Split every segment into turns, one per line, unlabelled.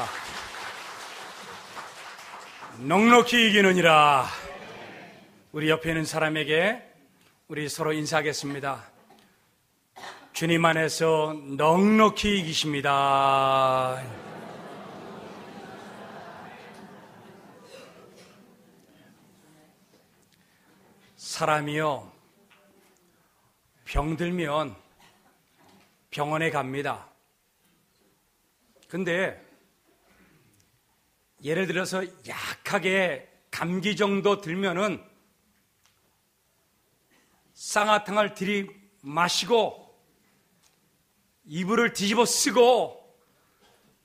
하겠습니다. 넉넉히 이기느니라. 우리 옆에 있는 사람에게 우리 서로 인사하겠습니다. 주님 안에서 넉넉히 이기십니다. 사람이요, 병들면 병원에 갑니다. 근데 예를 들어서 약하게 감기 정도 들면은 쌍화탕을 들이마시고 이불을 뒤집어 쓰고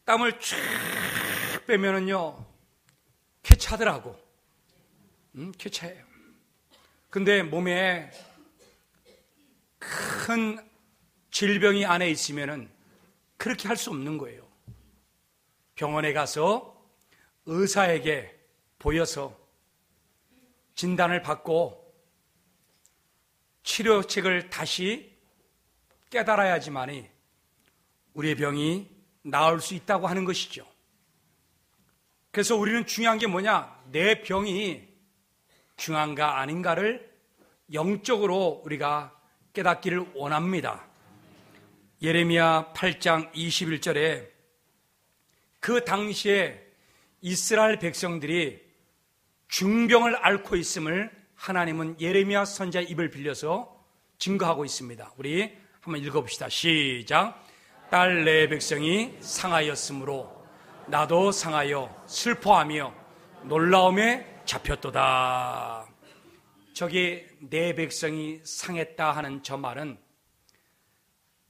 땀을 쫙 빼면은요 쾌차더라고. 쾌차해요. 근데 몸에 큰 질병이 안에 있으면은 그렇게 할 수 없는 거예요. 병원에 가서 의사에게 보여서 진단을 받고 치료책을 다시 깨달아야지만이 우리의 병이 나을 수 있다고 하는 것이죠. 그래서 우리는 중요한 게 뭐냐? 내 병이 중한가 아닌가를 영적으로 우리가 깨닫기를 원합니다. 예레미야 8장 21절에 그 당시에 이스라엘 백성들이 중병을 앓고 있음을 하나님은 예레미야 선지자의 입을 빌려서 증거하고 있습니다. 우리 한번 읽어봅시다. 시작. 딸 내 백성이 상하였으므로 나도 상하여 슬퍼하며 놀라움에 잡혔도다. 저기 내 백성이 상했다 하는 저 말은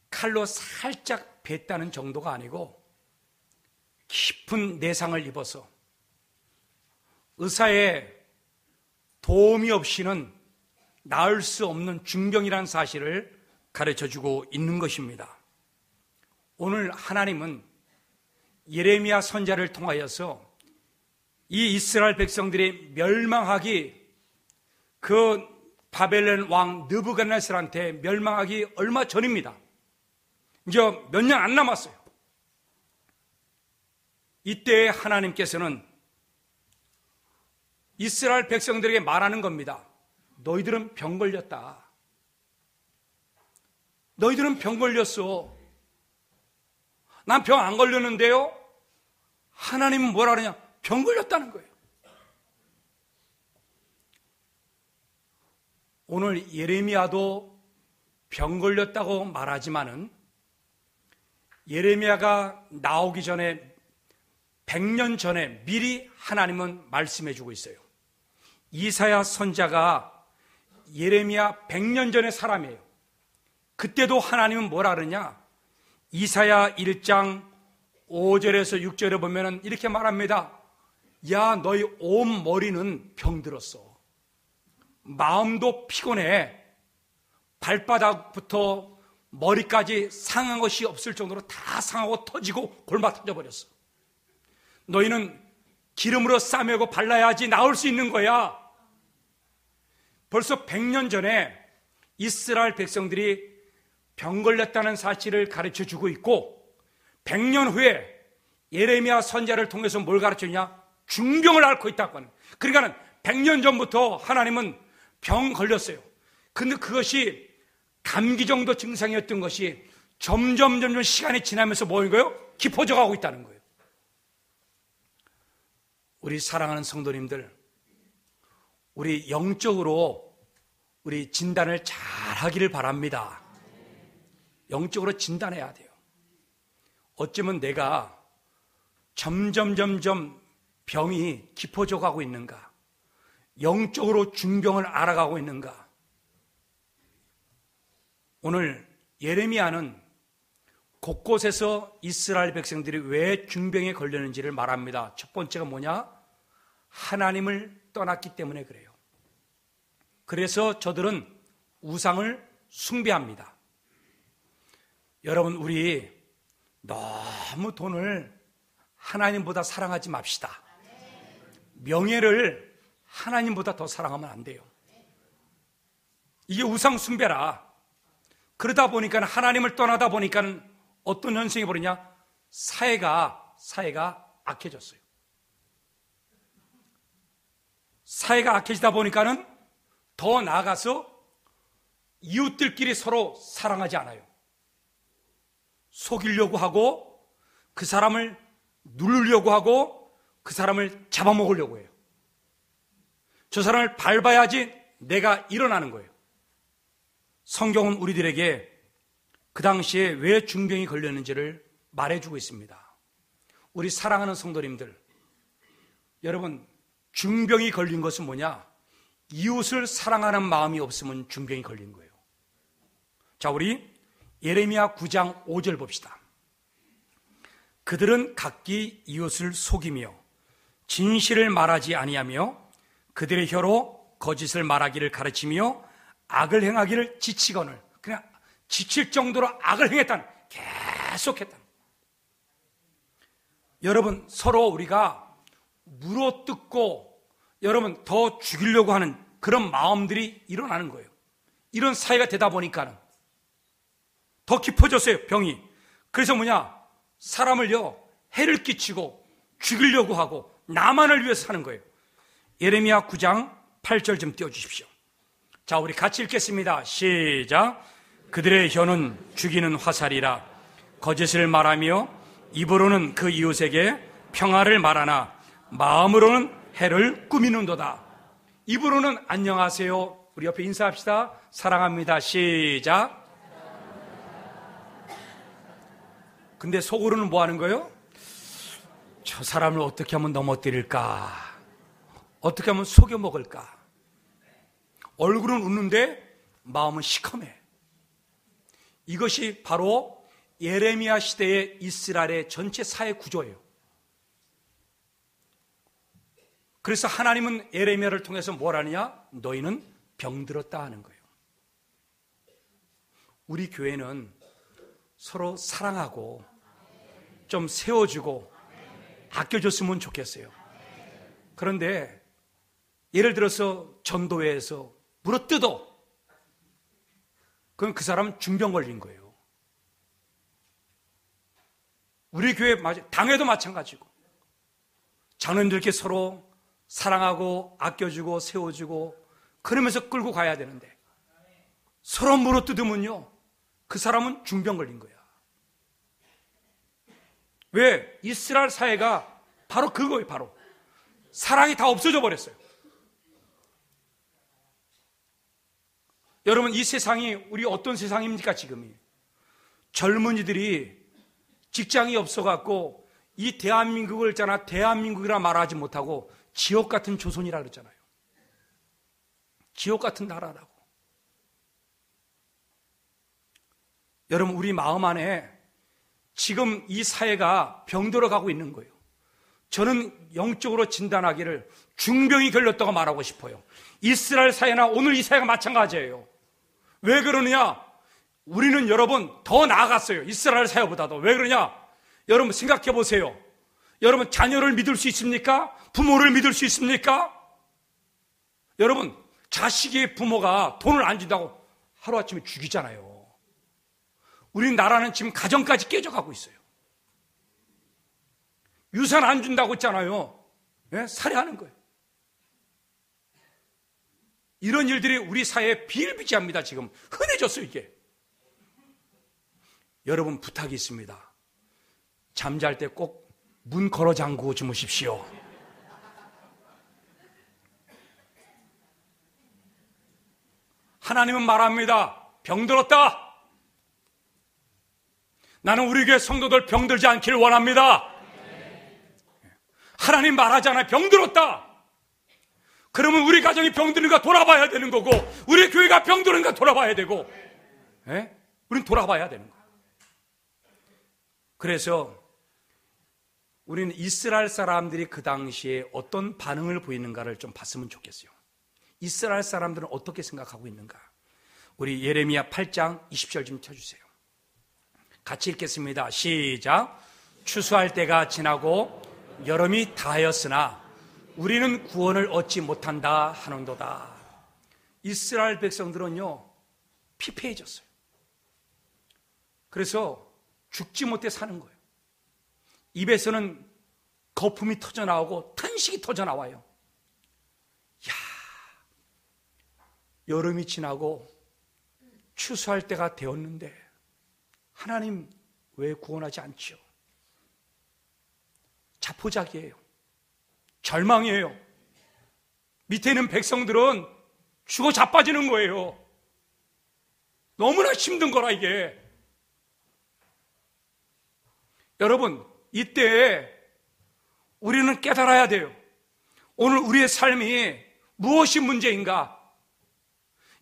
칼로 살짝 뱄다는 정도가 아니고 깊은 내상을 입어서 의사의 도움이 없이는 나을 수 없는 중병이라는 사실을 가르쳐주고 있는 것입니다. 오늘 하나님은 예레미야 선지자를 통하여서 이 이스라엘 백성들이 멸망하기, 그 바벨론 왕 느부갓네살한테 멸망하기 얼마 전입니다. 이제 몇 년 안 남았어요. 이때 하나님께서는 이스라엘 백성들에게 말하는 겁니다. 너희들은 병 걸렸다. 너희들은 병 걸렸어. 난 병 안 걸렸는데요. 하나님은 뭐라 그러냐? 병 걸렸다는 거예요. 오늘 예레미야도 병 걸렸다고 말하지만은 예레미야가 나오기 전에 100년 전에 미리 하나님은 말씀해 주고 있어요. 이사야 선지자가 예레미야 100년 전의 사람이에요. 그때도 하나님은 뭐라 그러냐? 이사야 1장 5절에서 6절에 보면은 이렇게 말합니다. 야, 너희 온 머리는 병들었어. 마음도 피곤해. 발바닥부터 머리까지 상한 것이 없을 정도로 다 상하고 터지고 골마 터져버렸어. 너희는 기름으로 싸매고 발라야지 나을 수 있는 거야. 벌써 100년 전에 이스라엘 백성들이 병 걸렸다는 사실을 가르쳐주고 있고 100년 후에 예레미야 선지자를 통해서 뭘 가르쳤냐? 중병을 앓고 있다고 하는. 그러니까 100년 전부터 하나님은 병 걸렸어요. 근데 그것이 감기 정도 증상이었던 것이 점점 시간이 지나면서 뭐인 거예요? 깊어져 가고 있다는 거예요. 우리 사랑하는 성도님들, 우리 영적으로 우리 진단을 잘 하기를 바랍니다. 영적으로 진단해야 돼요. 어쩌면 내가 점점 병이 깊어져 가고 있는가? 영적으로 중병을 알아가고 있는가? 오늘 예레미야는 곳곳에서 이스라엘 백성들이 왜 중병에 걸렸는지를 말합니다. 첫 번째가 뭐냐? 하나님을 떠났기 때문에 그래요. 그래서 저들은 우상을 숭배합니다. 여러분, 우리 너무 돈을 하나님보다 사랑하지 맙시다. 명예를 하나님보다 더 사랑하면 안 돼요. 이게 우상 숭배라. 그러다 보니까 하나님을 떠나다 보니까 어떤 현상이 벌어지냐? 사회가 악해졌어요. 사회가 악해지다 보니까는 더 나아가서 이웃들끼리 서로 사랑하지 않아요. 속이려고 하고 그 사람을 누르려고 하고 그 사람을 잡아먹으려고 해요. 저 사람을 밟아야지 내가 일어나는 거예요. 성경은 우리들에게 그 당시에 왜 중병이 걸렸는지를 말해주고 있습니다. 우리 사랑하는 성도님들, 여러분, 중병이 걸린 것은 뭐냐? 이웃을 사랑하는 마음이 없으면 중병이 걸린 거예요. 자, 우리 예레미야 9장 5절 봅시다. 그들은 각기 이웃을 속이며 진실을 말하지 아니하며 그들의 혀로 거짓을 말하기를 가르치며 악을 행하기를 지치거늘, 그냥 지칠 정도로 악을 행했다는, 계속했다는. 여러분, 서로 우리가 물어뜯고 여러분 더 죽이려고 하는 그런 마음들이 일어나는 거예요. 이런 사회가 되다 보니까는 더 깊어졌어요, 병이. 그래서 뭐냐? 사람을요, 해를 끼치고 죽이려고 하고 나만을 위해서 사는 거예요. 예레미야 9장 8절 좀 띄워주십시오. 자, 우리 같이 읽겠습니다. 시작. 그들의 혀는 죽이는 화살이라 거짓을 말하며 입으로는 그 이웃에게 평화를 말하나 마음으로는 해를 꾸미는도다. 입으로는 안녕하세요. 우리 옆에 인사합시다. 사랑합니다. 시작. 근데 속으로는 뭐 하는 거예요? 저 사람을 어떻게 하면 넘어뜨릴까? 어떻게 하면 속여 먹을까? 얼굴은 웃는데 마음은 시커매. 이것이 바로 예레미야 시대의 이스라엘의 전체 사회 구조예요. 그래서 하나님은 예레미야를 통해서 뭘 하느냐? 너희는 병들었다 하는 거예요. 우리 교회는 서로 사랑하고 좀 세워주고 아껴줬으면 좋겠어요. 그런데 예를 들어서 전도회에서 물어뜯어, 그럼 그 사람은 중병 걸린 거예요. 우리 교회 당회도 마찬가지고 장로님들께 서로 사랑하고 아껴주고 세워주고 그러면서 끌고 가야 되는데 서로 물어뜯으면요, 그 사람은 중병 걸린 거야. 왜? 이스라엘 사회가 바로 그거예요. 바로 사랑이 다 없어져 버렸어요. 여러분, 이 세상이 우리 어떤 세상입니까? 지금이 젊은이들이 직장이 없어갖고 이 대한민국을 있잖아, 대한민국이라 말하지 못하고 지옥 같은 조선이라 그랬잖아요. 지옥 같은 나라라고. 여러분, 우리 마음 안에 지금 이 사회가 병들어 가고 있는 거예요. 저는 영적으로 진단하기를 중병이 걸렸다고 말하고 싶어요. 이스라엘 사회나 오늘 이 사회가 마찬가지예요. 왜 그러느냐? 우리는 여러분 더 나아갔어요. 이스라엘 사회보다도. 왜 그러냐? 여러분 생각해 보세요. 여러분 자녀를 믿을 수 있습니까? 부모를 믿을 수 있습니까? 여러분 자식의 부모가 돈을 안 준다고 하루아침에 죽이잖아요. 우리나라는 지금 가정까지 깨져가고 있어요. 유산 안 준다고 했잖아요. 네? 살해하는 거예요. 이런 일들이 우리 사회에 비일비재합니다. 지금 흔해졌어요, 이게. 여러분 부탁이 있습니다. 잠잘 때 꼭 문 걸어 잠그고 주무십시오. 하나님은 말합니다. 병들었다. 나는 우리 교회 성도들 병들지 않기를 원합니다. 하나님 말하잖아요. 병들었다. 그러면 우리 가정이 병드는가 돌아봐야 되는 거고, 우리 교회가 병드는가 돌아봐야 되고, 우린 돌아봐야 되는 거예요. 그래서 우리는 이스라엘 사람들이 그 당시에 어떤 반응을 보이는가를 좀 봤으면 좋겠어요. 이스라엘 사람들은 어떻게 생각하고 있는가? 우리 예레미야 8장 20절 좀 쳐주세요. 같이 읽겠습니다. 시작. 추수할 때가 지나고 여름이 다하였으나 우리는 구원을 얻지 못한다 하는도다. 이스라엘 백성들은요 피폐해졌어요. 그래서 죽지 못해 사는 거예요. 입에서는 거품이 터져나오고 탄식이 터져나와요. 야, 여름이 지나고 추수할 때가 되었는데 하나님 왜 구원하지 않죠? 자포자기예요. 절망이에요. 밑에 있는 백성들은 죽어 자빠지는 거예요. 너무나 힘든 거라 이게. 여러분, 이때 우리는 깨달아야 돼요. 오늘 우리의 삶이 무엇이 문제인가?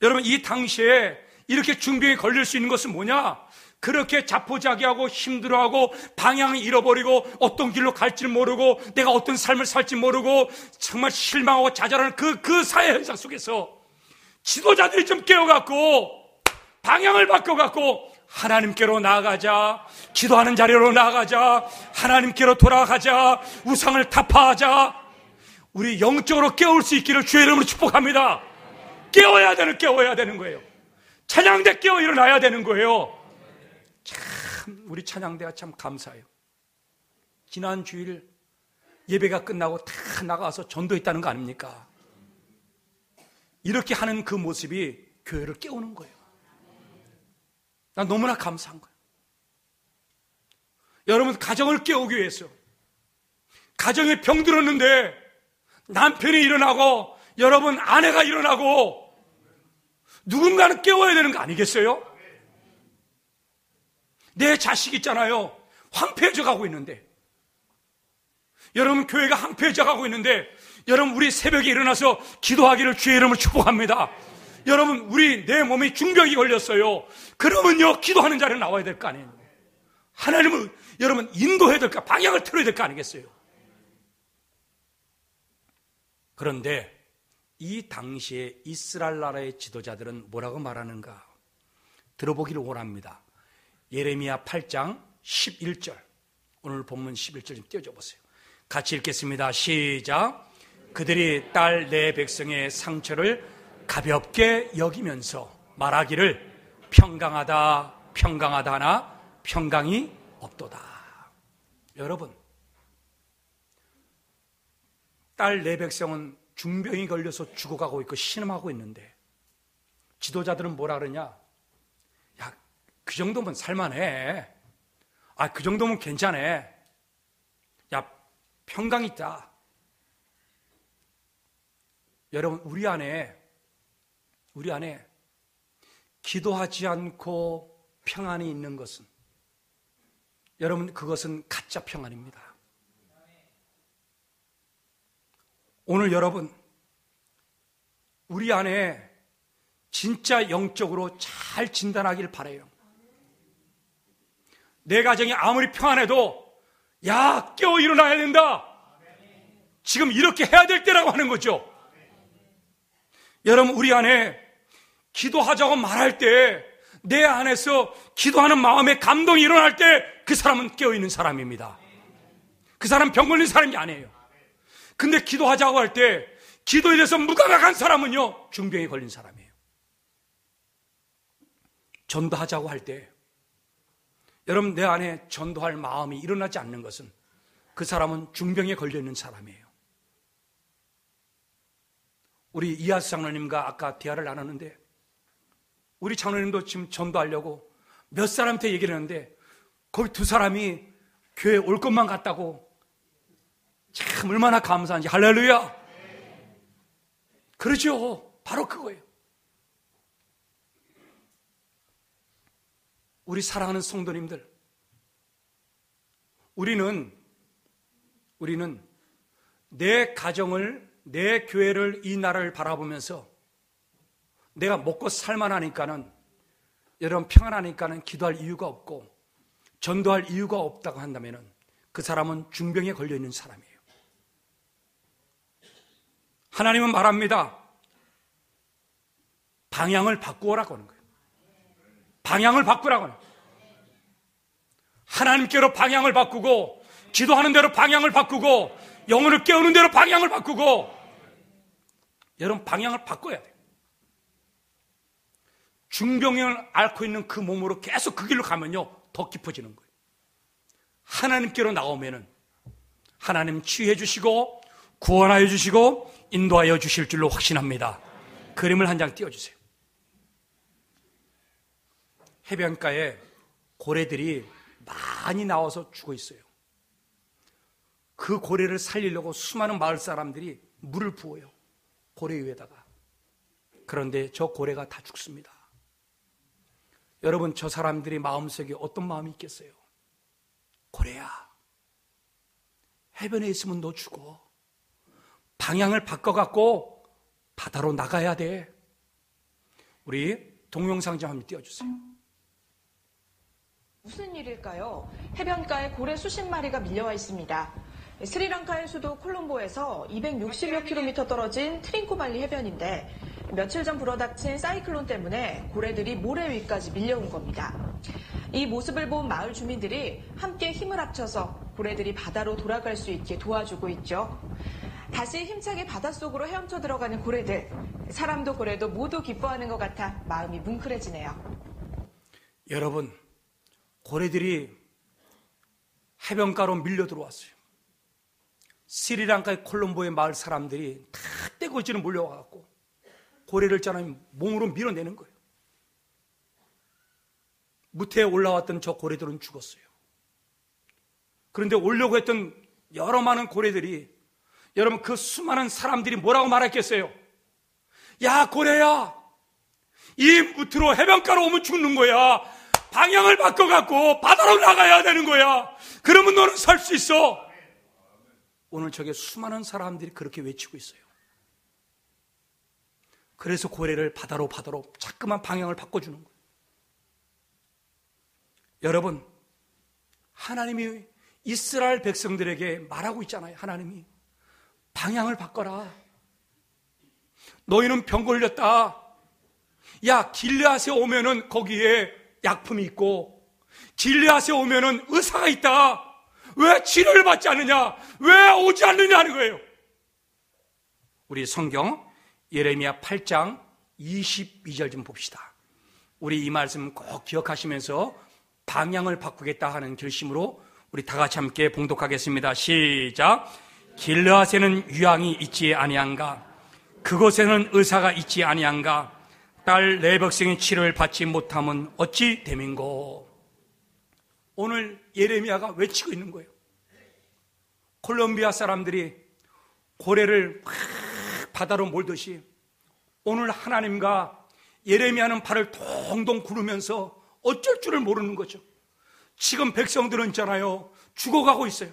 여러분, 이 당시에 이렇게 중병에 걸릴 수 있는 것은 뭐냐? 그렇게 자포자기하고 힘들어하고 방향을 잃어버리고 어떤 길로 갈지 모르고 내가 어떤 삶을 살지 모르고 정말 실망하고 좌절하는 그 사회 현상 속에서 지도자들이 좀 깨어갖고 방향을 바꿔갖고 하나님께로 나아가자, 기도하는 자리로 나아가자, 하나님께로 돌아가자, 우상을 타파하자. 우리 영적으로 깨울 수 있기를 주의 이름으로 축복합니다. 깨워야 되는 거예요. 찬양대 깨어 일어나야 되는 거예요. 참 우리 찬양대가 참 감사해요. 지난 주일 예배가 끝나고 다 나가서 전도했다는 거 아닙니까? 이렇게 하는 그 모습이 교회를 깨우는 거예요. 난 너무나 감사한 거예요. 여러분, 가정을 깨우기 위해서 가정에 병들었는데 남편이 일어나고 여러분 아내가 일어나고 누군가는 깨워야 되는 거 아니겠어요? 내 자식 있잖아요. 황폐해져 가고 있는데, 여러분 교회가 황폐해져 가고 있는데, 여러분 우리 새벽에 일어나서 기도하기를 주의 이름으로 축복합니다. 여러분 우리 내 몸에 중병이 걸렸어요. 그러면요 기도하는 자리에 나와야 될 거 아니에요. 하나님을 여러분 인도해야 될까, 방향을 틀어야 될 거 아니겠어요? 그런데 이 당시에 이스라엘 나라의 지도자들은 뭐라고 말하는가? 들어보기를 원합니다. 예레미야 8장 11절, 오늘 본문 11절 좀 띄워줘 보세요. 같이 읽겠습니다. 시작. 그들이 딸 내 백성의 상처를 가볍게 여기면서 말하기를 평강하다 평강하다 하나 평강이 없도다. 여러분, 딸 내 백성은 중병이 걸려서 죽어가고 있고 신음하고 있는데 지도자들은 뭐라 그러냐? 야, 그 정도면 살만해. 아, 그 정도면 괜찮아. 야, 평강 있다. 여러분, 우리 안에 기도하지 않고 평안이 있는 것은, 여러분, 그것은 가짜 평안입니다. 오늘 여러분, 우리 안에 진짜 영적으로 잘 진단하길 바라요. 내 가정이 아무리 평안해도 야, 깨어 일어나야 된다. 지금 이렇게 해야 될 때라고 하는 거죠. 여러분, 우리 안에 기도하자고 말할 때 내 안에서 기도하는 마음에 감동이 일어날 때 그 사람은 깨어있는 사람입니다. 그 사람은 병 걸린 사람이 아니에요. 근데 기도하자고 할 때 기도에 대해서 무감각한 사람은요 중병에 걸린 사람이에요. 전도하자고 할 때 여러분 내 안에 전도할 마음이 일어나지 않는 것은 그 사람은 중병에 걸려있는 사람이에요. 우리 이하수 장로님과 아까 대화를 나눴는데 우리 장로님도 지금 전도하려고 몇 사람한테 얘기를 했는데 거기 두 사람이 교회 올 것만 같다고. 참 얼마나 감사한지. 할렐루야. 그러죠. 바로 그거예요. 우리 사랑하는 성도님들, 우리는 내 가정을, 내 교회를, 이 나라를 바라보면서 내가 먹고 살만하니까는, 여러분 평안하니까는 기도할 이유가 없고 전도할 이유가 없다고 한다면은 그 사람은 중병에 걸려 있는 사람이에요. 하나님은 말합니다. 방향을 바꾸어라고 하는 거예요. 방향을 바꾸라고 하는 거예요. 하나님께로 방향을 바꾸고, 기도하는 대로 방향을 바꾸고, 영혼을 깨우는 대로 방향을 바꾸고, 여러분 방향을 바꿔야 돼요. 중병을 앓고 있는 그 몸으로 계속 그 길로 가면요 더 깊어지는 거예요. 하나님께로 나오면은 하나님 치유해 주시고 구원하여 주시고 인도하여 주실 줄로 확신합니다. 그림을 한 장 띄워주세요. 해변가에 고래들이 많이 나와서 죽어 있어요. 그 고래를 살리려고 수많은 마을 사람들이 물을 부어요. 고래 위에다가. 그런데 저 고래가 다 죽습니다. 여러분, 저 사람들이 마음속에 어떤 마음이 있겠어요? 고래야, 해변에 있으면 너 죽어. 방향을 바꿔갖고 바다로 나가야 돼. 우리 동영상 좀 한번 띄워주세요.
무슨 일일까요? 해변가에 고래 수십 마리가 밀려와 있습니다. 스리랑카의 수도 콜롬보에서 260여 킬로미터 떨어진 트링코발리 해변인데 며칠 전 불어닥친 사이클론 때문에 고래들이 모래 위까지 밀려온 겁니다. 이 모습을 본 마을 주민들이 함께 힘을 합쳐서 고래들이 바다로 돌아갈 수 있게 도와주고 있죠. 다시 힘차게 바닷속으로 헤엄쳐 들어가는 고래들. 사람도 고래도 모두 기뻐하는 것 같아 마음이 뭉클해지네요.
여러분, 고래들이 해변가로 밀려 들어왔어요. 스리랑카의 콜롬보의 마을 사람들이 다 떼거지로 몰려와갖고 고래를 짜는 몸으로 밀어내는 거예요. 무태에 올라왔던 저 고래들은 죽었어요. 그런데 오려고 했던 여러 많은 고래들이, 여러분, 그 수많은 사람들이 뭐라고 말했겠어요? 야, 고래야, 이 무트로 해변가로 오면 죽는 거야. 방향을 바꿔갖고 바다로 나가야 되는 거야. 그러면 너는 살 수 있어. 오늘 저게 수많은 사람들이 그렇게 외치고 있어요. 그래서 고래를 바다로 자꾸만 방향을 바꿔주는 거예요. 여러분, 하나님이 이스라엘 백성들에게 말하고 있잖아요. 하나님이 방향을 바꿔라. 너희는 병 걸렸다. 야, 길르앗에 오면은 거기에 약품이 있고, 길르앗에 오면은 의사가 있다. 왜 치료를 받지 않느냐? 왜 오지 않느냐 하는 거예요. 우리 성경 예레미야 8장 22절 좀 봅시다. 우리 이 말씀 꼭 기억하시면서 방향을 바꾸겠다 하는 결심으로 우리 다 같이 함께 봉독하겠습니다. 시작. 길르앗에는 유황이 있지 아니한가? 그곳에는 의사가 있지 아니한가? 딸 내 백성의 치료를 받지 못함은 어찌 됨인고? 오늘 예레미야가 외치고 있는 거예요. 콜롬비아 사람들이 고래를 막 바다로 몰듯이 오늘 하나님과 예레미야는 발을 동동 구르면서 어쩔 줄을 모르는 거죠. 지금 백성들은 있잖아요, 죽어가고 있어요.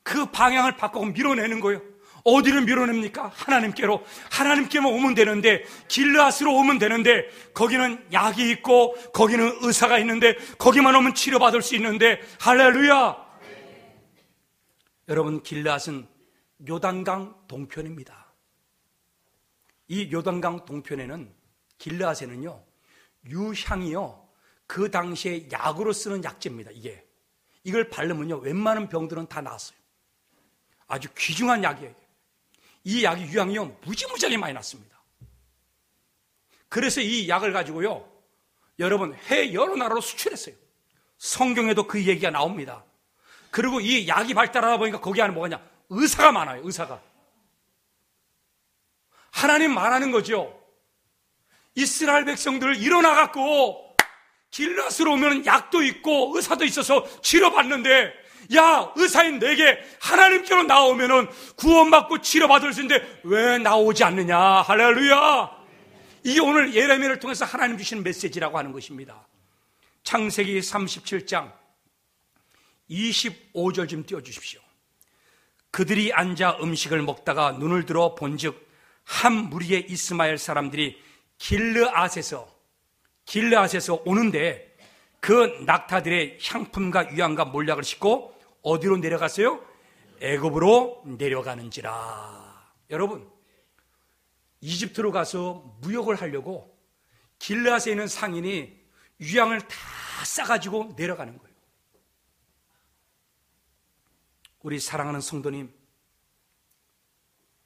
그 방향을 바꾸고 밀어내는 거예요. 어디를 밀어냅니까? 하나님께로. 하나님께만 오면 되는데, 길르앗으로 오면 되는데, 거기는 약이 있고 거기는 의사가 있는데, 거기만 오면 치료받을 수 있는데, 할렐루야. 여러분, 길르앗은 요단강 동편입니다. 이 요단강 동편에는, 길르앗에는요, 유향이요, 그 당시에 약으로 쓰는 약재입니다. 이걸 바르면요, 웬만한 병들은 다 나았어요. 아주 귀중한 약이에요. 이 약이, 유향이요, 무지무지하게 많이 났습니다. 그래서 이 약을 가지고요, 여러분, 해외 여러 나라로 수출했어요. 성경에도 그 얘기가 나옵니다. 그리고 이 약이 발달하다 보니까 거기 안에 뭐가 있냐? 의사가 많아요. 의사가. 하나님 말하는 거죠. 이스라엘 백성들 일어나갖고 길르앗으로 오면 약도 있고 의사도 있어서 치료받는데, 야, 의사인 내게 하나님께로 나오면은 구원받고 치료받을 수 있는데 왜 나오지 않느냐? 할렐루야. 이게 오늘 예레미야를 통해서 하나님 주시는 메시지라고 하는 것입니다. 창세기 37장 25절 좀 띄워주십시오. 그들이 앉아 음식을 먹다가 눈을 들어 본즉 한 무리의 이스마엘 사람들이 길르앗에서 오는데, 그 낙타들의 향품과 유향과 몰약을 싣고 어디로 내려갔어요? 애굽으로 내려가는지라. 여러분, 이집트로 가서 무역을 하려고 길르앗에 있는 상인이 유향을 다 싸가지고 내려가는 거예요. 우리 사랑하는 성도님,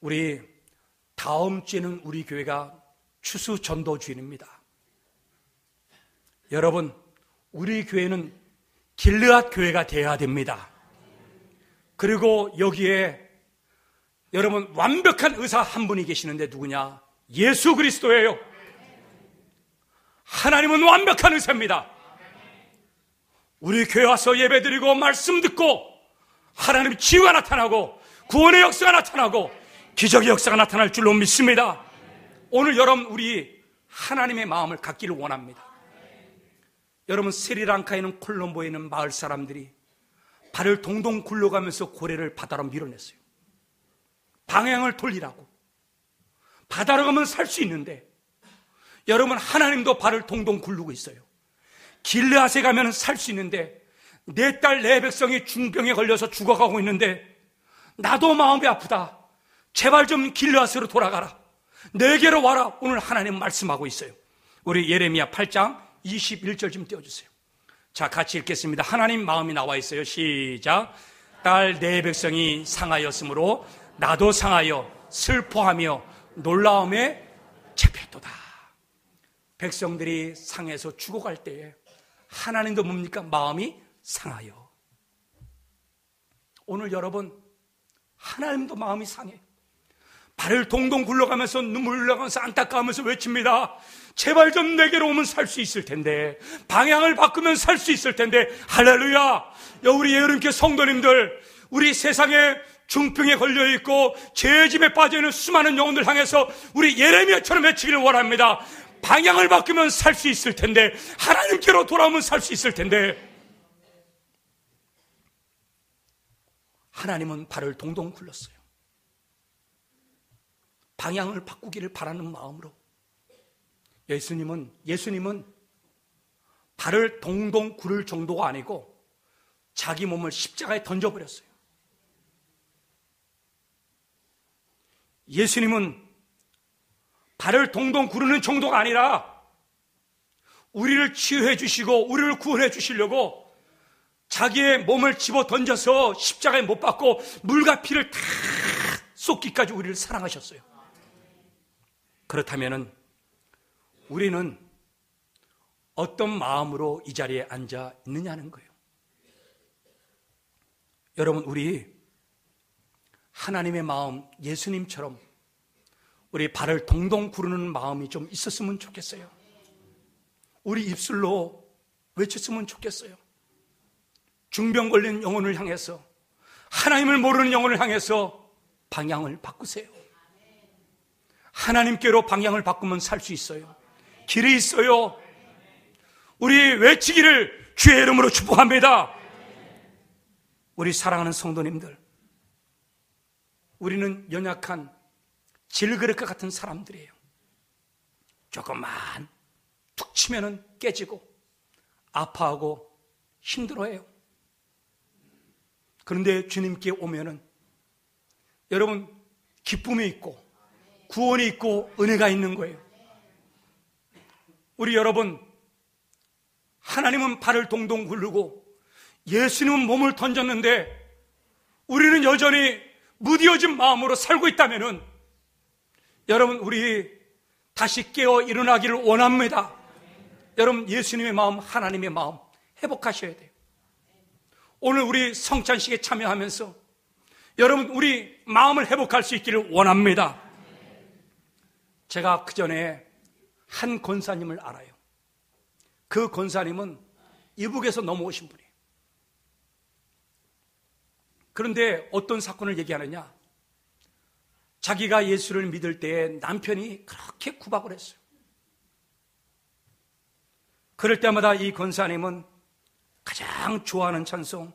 우리 다음 주에는 우리 교회가 추수 전도 주일입니다. 여러분, 우리 교회는 길르앗 교회가 되어야 됩니다. 그리고 여기에 여러분 완벽한 의사 한 분이 계시는데 누구냐? 예수 그리스도예요. 하나님은 완벽한 의사입니다. 우리 교회 와서 예배드리고 말씀 듣고 하나님 치유가 나타나고 구원의 역사가 나타나고 기적의 역사가 나타날 줄로 믿습니다. 오늘 여러분 우리 하나님의 마음을 갖기를 원합니다. 여러분 스리랑카에 있는 콜롬보에 있는 마을 사람들이 발을 동동 굴러가면서 고래를 바다로 밀어냈어요. 방향을 돌리라고. 바다로 가면 살 수 있는데 여러분 하나님도 발을 동동 굴르고 있어요. 길르앗에 가면 살 수 있는데 내 딸 내 백성이 중병에 걸려서 죽어가고 있는데 나도 마음이 아프다. 제발 좀 길르앗으로 돌아가라. 내게로 와라. 오늘 하나님 말씀하고 있어요. 우리 예레미야 8장 21절 좀 띄워주세요. 자, 같이 읽겠습니다. 하나님 마음이 나와 있어요. 시작. 딸 내 백성이 상하였으므로 나도 상하여 슬퍼하며 놀라움에 잡혔도다. 백성들이 상해서 죽어갈 때에 하나님도 뭡니까? 마음이 상하여. 오늘 여러분 하나님도 마음이 상해. 발을 동동 굴러가면서 눈물 흘러가면서 안타까우면서 외칩니다. 제발 좀 내게로 오면 살 수 있을 텐데, 방향을 바꾸면 살 수 있을 텐데. 할렐루야. 우리 예언님께 성도님들, 우리 세상에 중병에 걸려있고 죄의 집에 빠져있는 수많은 영혼들 향해서 우리 예레미야처럼 외치기를 원합니다. 방향을 바꾸면 살 수 있을 텐데, 하나님께로 돌아오면 살 수 있을 텐데. 하나님은 발을 동동 굴렀어요. 방향을 바꾸기를 바라는 마음으로. 예수님은 발을 동동 굴을 정도가 아니고 자기 몸을 십자가에 던져버렸어요. 예수님은 발을 동동 구르는 정도가 아니라 우리를 치유해 주시고 우리를 구원해 주시려고 자기의 몸을 집어 던져서 십자가에 못 박고 물과 피를 다 쏟기까지 우리를 사랑하셨어요. 그렇다면 우리는 어떤 마음으로 이 자리에 앉아 있느냐는 거예요. 여러분, 우리 하나님의 마음, 예수님처럼 우리 발을 동동 구르는 마음이 좀 있었으면 좋겠어요. 우리 입술로 외쳤으면 좋겠어요. 중병 걸린 영혼을 향해서, 하나님을 모르는 영혼을 향해서 방향을 바꾸세요. 하나님께로 방향을 바꾸면 살 수 있어요. 길이 있어요. 우리 외치기를 주의 이름으로 축복합니다. 우리 사랑하는 성도님들, 우리는 연약한 질그릇과 같은 사람들이에요. 조금만 툭 치면은 깨지고 아파하고 힘들어해요. 그런데 주님께 오면은 여러분 기쁨이 있고 구원이 있고 은혜가 있는 거예요. 우리 여러분, 하나님은 발을 동동 굴르고 예수님은 몸을 던졌는데 우리는 여전히 무디어진 마음으로 살고 있다면은 여러분, 우리 다시 깨어 일어나기를 원합니다. 여러분, 예수님의 마음, 하나님의 마음 회복하셔야 돼요. 오늘 우리 성찬식에 참여하면서 여러분, 우리 마음을 회복할 수 있기를 원합니다. 제가 그전에 한 권사님을 알아요. 그 권사님은 이북에서 넘어오신 분이에요. 그런데 어떤 사건을 얘기하느냐, 자기가 예수를 믿을 때에 남편이 그렇게 구박을 했어요. 그럴 때마다 이 권사님은 가장 좋아하는 찬송,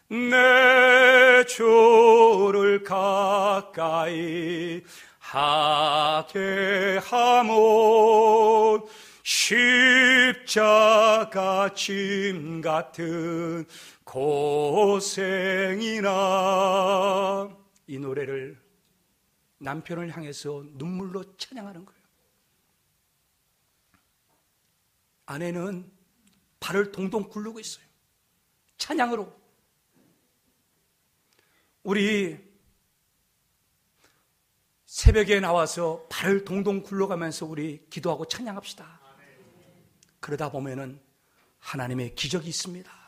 내 주를 가까이 하게 하모 십자가 짐 같은 고생이나, 이 노래를 남편을 향해서 눈물로 찬양하는 거예요. 아내는 발을 동동 굴르고 있어요. 찬양으로. 우리 새벽에 나와서 발을 동동 굴러가면서 우리 기도하고 찬양합시다. 그러다 보면은 하나님의 기적이 있습니다.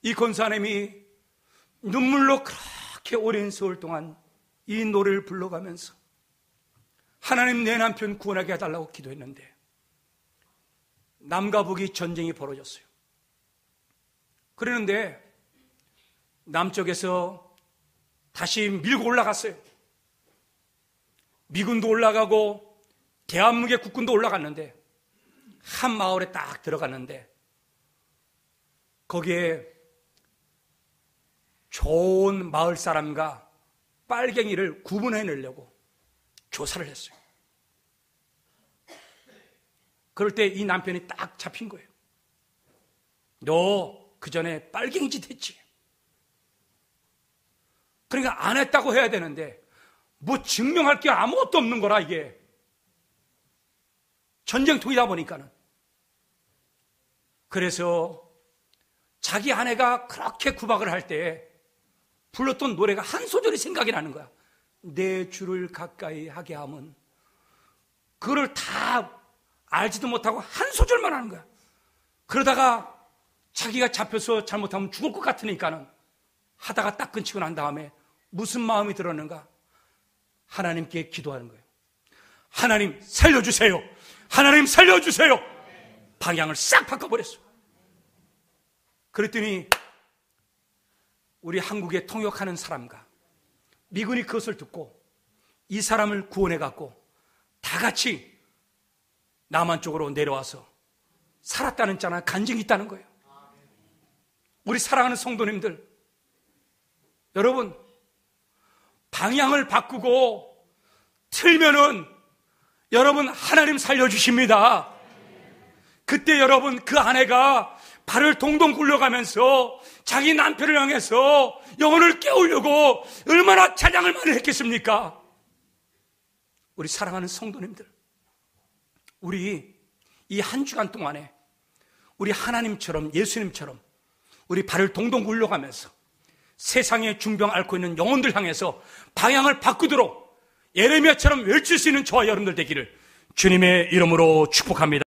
이 권사님이 눈물로 그렇게 오랜 세월 동안 이 노래를 불러가면서 하나님 내 남편 구원하게 해달라고 기도했는데 남과 북이 전쟁이 벌어졌어요. 그러는데 남쪽에서 다시 밀고 올라갔어요. 미군도 올라가고 대한민국의 국군도 올라갔는데 한 마을에 딱 들어갔는데 거기에 좋은 마을 사람과 빨갱이를 구분해내려고 조사를 했어요. 그럴 때 이 남편이 딱 잡힌 거예요. 너 그 전에 빨갱이 짓 했지. 그러니까 안 했다고 해야 되는데 뭐 증명할 게 아무것도 없는 거라 이게. 전쟁통이다 보니까는. 그래서 자기 아내가 그렇게 구박을 할 때 불렀던 노래가 한 소절이 생각이 나는 거야. 내 주를 가까이 하게 하면. 그거를 다 알지도 못하고 한 소절만 하는 거야. 그러다가 자기가 잡혀서 잘못하면 죽을 것 같으니까는 하다가 딱 끊치고 난 다음에 무슨 마음이 들었는가? 하나님께 기도하는 거예요. 하나님 살려주세요. 하나님 살려주세요. 방향을 싹 바꿔버렸어. 그랬더니 우리 한국에 통역하는 사람과 미군이 그것을 듣고 이 사람을 구원해갖고 다 같이 남한 쪽으로 내려와서 살았다는 자나 간증이 있다는 거예요. 우리 사랑하는 성도님들, 여러분 방향을 바꾸고 틀면은 여러분 하나님 살려주십니다. 그때 여러분 그 아내가 발을 동동 굴려가면서 자기 남편을 향해서 영혼을 깨우려고 얼마나 찬양을 많이 했겠습니까? 우리 사랑하는 성도님들, 우리 이 한 주간 동안에 우리 하나님처럼 예수님처럼 우리 발을 동동 굴려가면서 세상의 중병 앓고 있는 영혼들 향해서 방향을 바꾸도록 예레미야처럼 외칠 수 있는 저와 여러분들 되기를 주님의 이름으로 축복합니다.